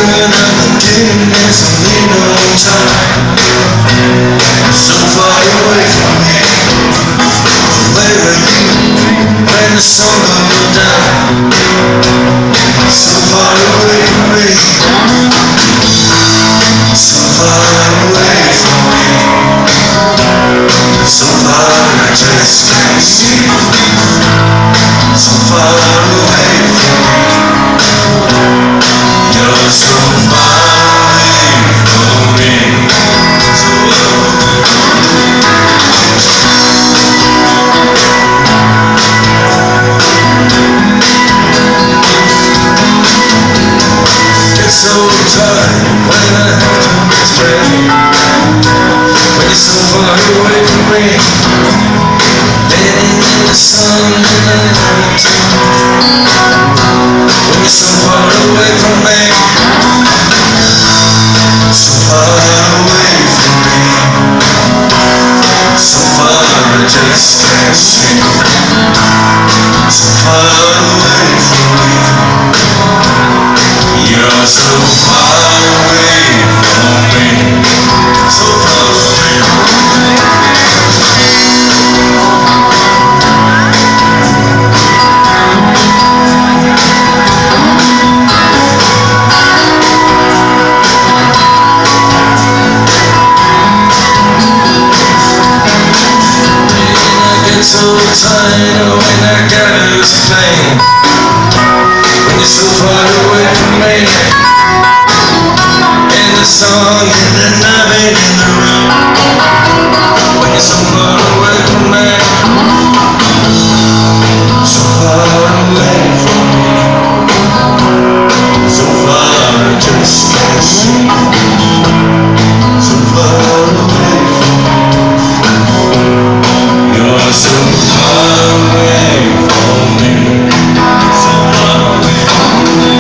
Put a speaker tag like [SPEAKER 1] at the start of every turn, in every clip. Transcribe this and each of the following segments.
[SPEAKER 1] When I'm beginning, there's only no time. So far away from me. Where are you when the sun goes down? So far away from me. So far away from me. So far I just can't see. So far away from me. You're so far away from me. So get so tired when I have to explain. When you're so far away from me, laying in the sun and the night. When you're so far away from me, so far away from me, so far I just can't see. So far away from me, you're so far away from me, so far away from me. So tired when I gotta explain. When you're so far away from me, in the song, in the night, in the room. When you're so far away from me, so far away from me, so far I just can't see. So far away from me. You're so far away from me, so far away from me.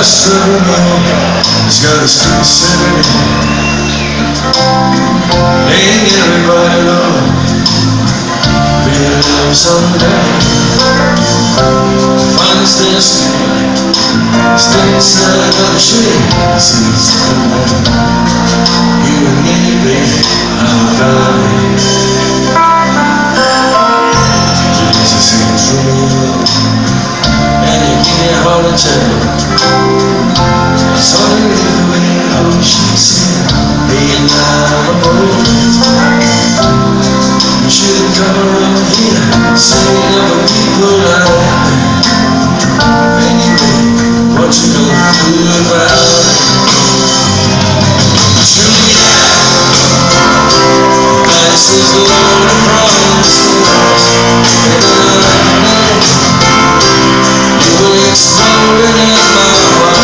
[SPEAKER 1] Last criminal has got a street Saturday. Ain't everybody low, being low someday. Finds their street, stay inside of the shade. See someday, you and me, baby, I'm fine. Jesus seems real, and you can't hardly tell. It's only the way she said, being liable. You shouldn't come around here saying other people like that. Anyway, what you gonna do about it? Julia, ice is lonely from the stars. You will explode in my heart.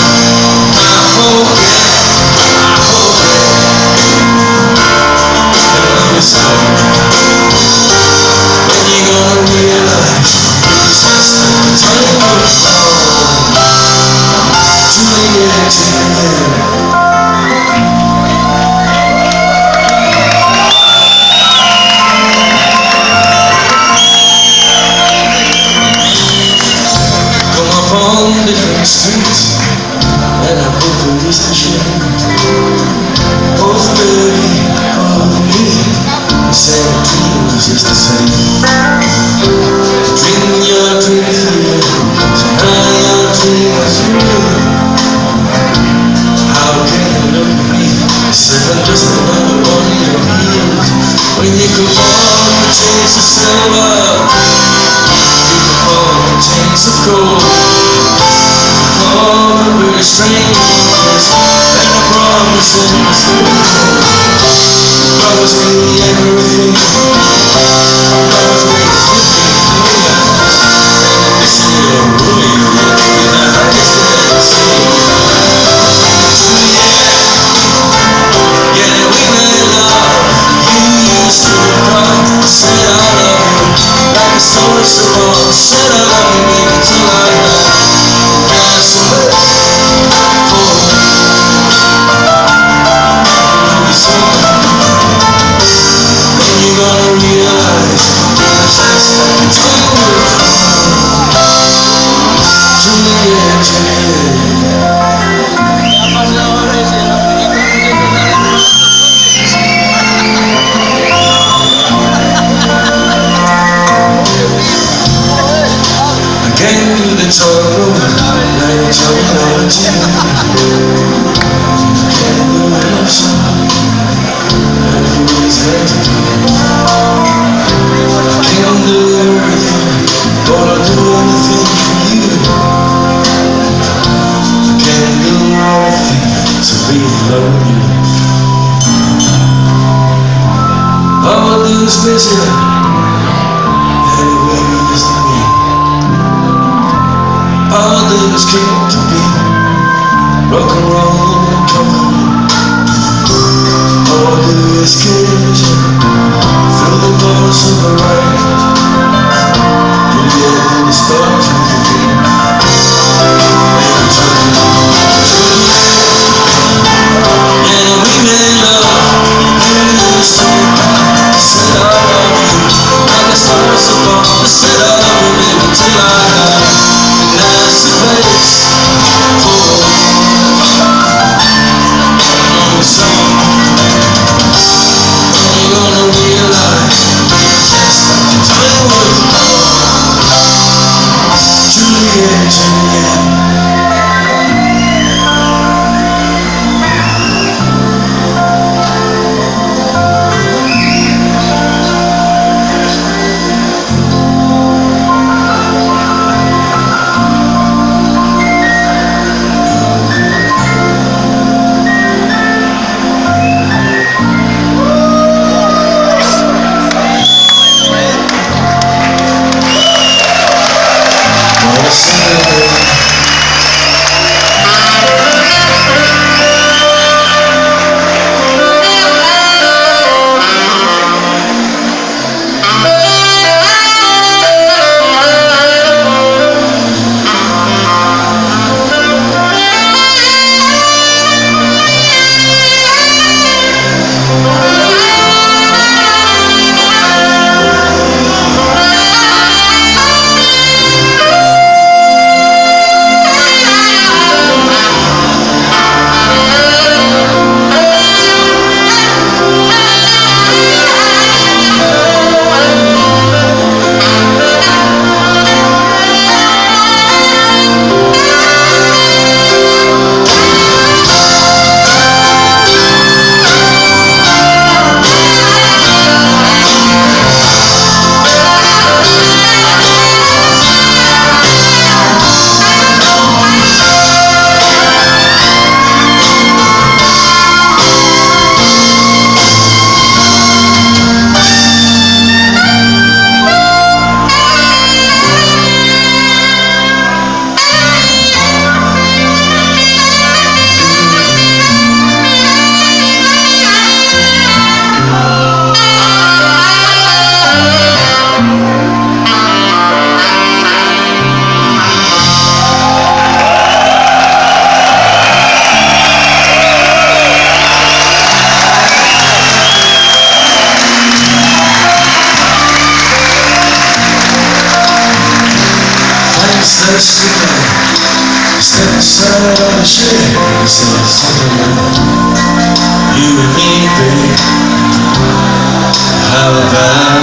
[SPEAKER 1] Different streets, and I put police to shame. Both dirty, all me. The same dream was just the same. Dreaming your dream fear, so now your dream was real. How can you look at me? Said I'm just another one in your heels. When you could fall the chains of silver, you could fall the chains of gold. All the really strange and the promises promise me everything. Promise me and this is your ruin. You're the highest that I see. Yeah, we made love. You used to cry, said I love you, like a story so long. Said I love you, baby, till I die. Came to the toy room, now you're talking all the time. Can't do it yourself, and you always had to do it. I can't do everything, but I'll do anything for you. I can't do everything to be alone with you. All I do is miss you, anyway you used to be. All I do is keep to be rock and roll company. All I do is kiss you through the doors of the rain. You get to the stars of the game. Every time and we made love. You used to said I love you, like the stars above. Said I love you, baby, till I die. That's the place for another song. When you're gonna realize just how time was gone. Juliet, Juliet. nice weekend. Step aside on the shit. He said something like, you and me, babe. How about